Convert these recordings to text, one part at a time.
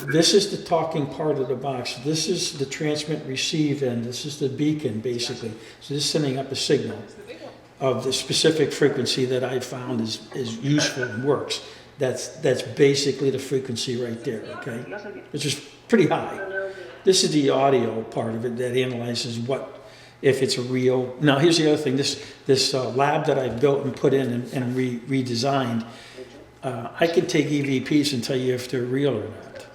This is the talking part of the box. This is the transmit receive end. This is the beacon, basically. So this is sending up a signal of the specific frequency that I found is useful and works. That's basically the frequency right there, okay? Which is pretty high. This is the audio part of it that analyzes if it's a real. Now here's the other thing. This lab that I built and put in and redesigned, I can take EVPs and tell you if they're real or not,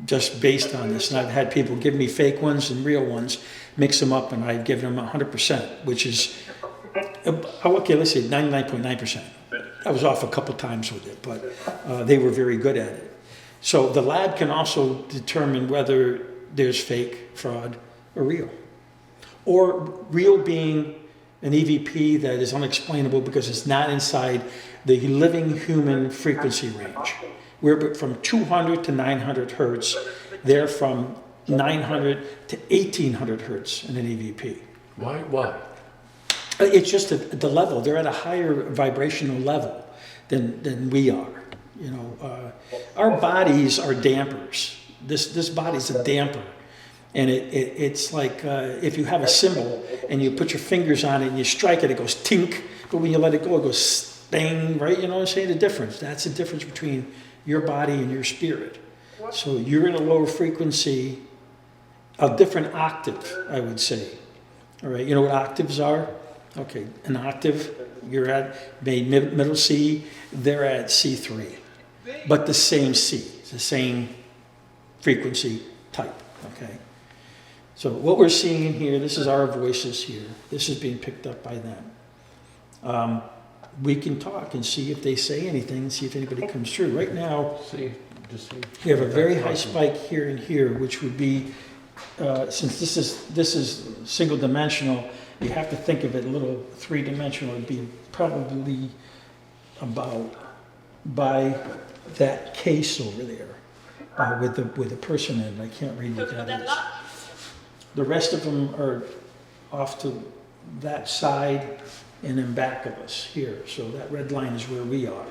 just based on this. And I've had people give me fake ones and real ones, mix them up, and I've given them 100%, which is, okay, let's say 99.9%. I was off a couple times with it, but they were very good at it. So the lab can also determine whether there's fake, fraud, or real. Or real being an EVP that is unexplainable because it's not inside the living human frequency range. We're from 200 to 900 hertz. They're from 900 to 1800 hertz in an EVP. Why? It's just the level. They're at a higher vibrational level than we are. You know, our bodies are dampers. This body's a damper. And it's like if you have a cymbal and you put your fingers on it and you strike it, it goes tink. But when you let it go, it goes bang, right? You know what I'm saying? The difference. That's the difference between your body and your spirit. So you're in a lower frequency, a different octave, I would say. All right, you know what octaves are? Okay, an octave, you're at middle C, they're at C3. But the same C, it's the same frequency type, okay? So what we're seeing in here, this is our voices here. This is being picked up by them. We can talk and see if they say anything and see if anybody comes through. Right now, we have a very high spike here and here, which would be, since this is single dimensional, you have to think of it a little three-dimensional. It'd be probably about by that case over there with the person in. I can't read what that is. The rest of them are off to that side and in back of us here. So that red line is where we are.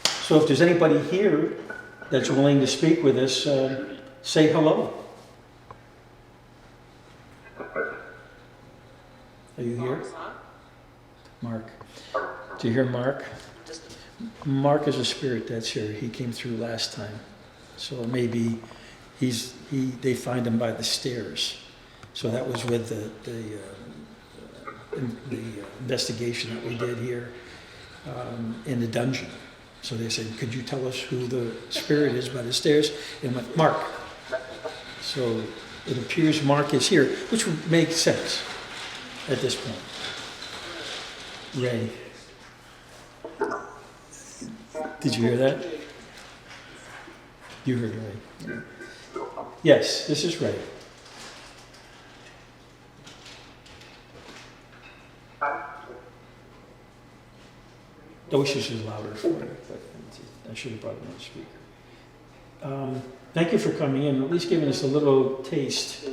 So if there's anybody here that's willing to speak with us, say hello. Are you here? Mark. Do you hear Mark? Mark is a spirit that's here. He came through last time. So maybe they find him by the stairs. So that was with the investigation that we did here in the dungeon. So they said, could you tell us who the spirit is by the stairs? And I went, Mark. So it appears Mark is here, which would make sense at this point. Ray. Did you hear that? You heard Ray. Yes, this is Ray. I wish this was louder for you, but I should have brought it on the speaker. Thank you for coming in, at least giving us a little taste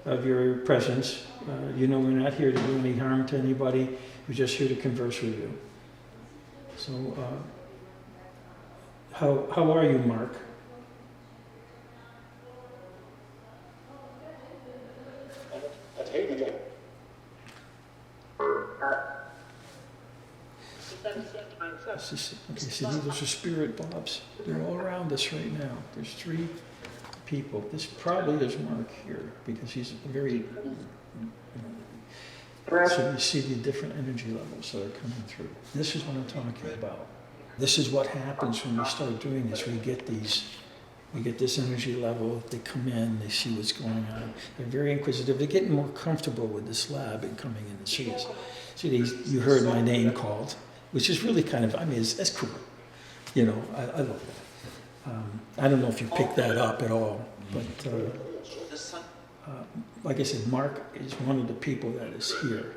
of your presence. You know we're not here to do any harm to anybody. We're just here to converse with you. So, how are you, Mark? Okay, see, those are spirit bobs. They're all around us right now. There's 3 people. This probably is Mark here because he's very. So you see the different energy levels that are coming through. This is what I'm talking about. This is what happens when we start doing this. We get this energy level. They come in. They see what's going on. They're very inquisitive. They're getting more comfortable with this lab and coming in and see us. See, you heard my name called, which is really kind of, it's cool. You know, I love that. I don't know if you picked that up at all, but like I said, Mark is one of the people that is here.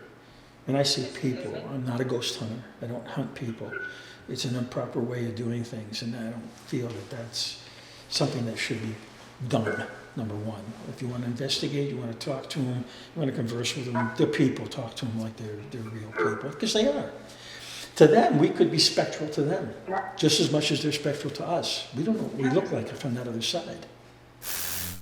And I say people. I'm not a ghost hunter. I don't hunt people. It's an improper way of doing things, and I don't feel that that's something that should be done, number one. If you want to investigate, you want to talk to them, you want to converse with them, they're people. Talk to them like they're real people, because they are. To them, we could be spectral to them, just as much as they're spectral to us. We don't know what we look like from that other side.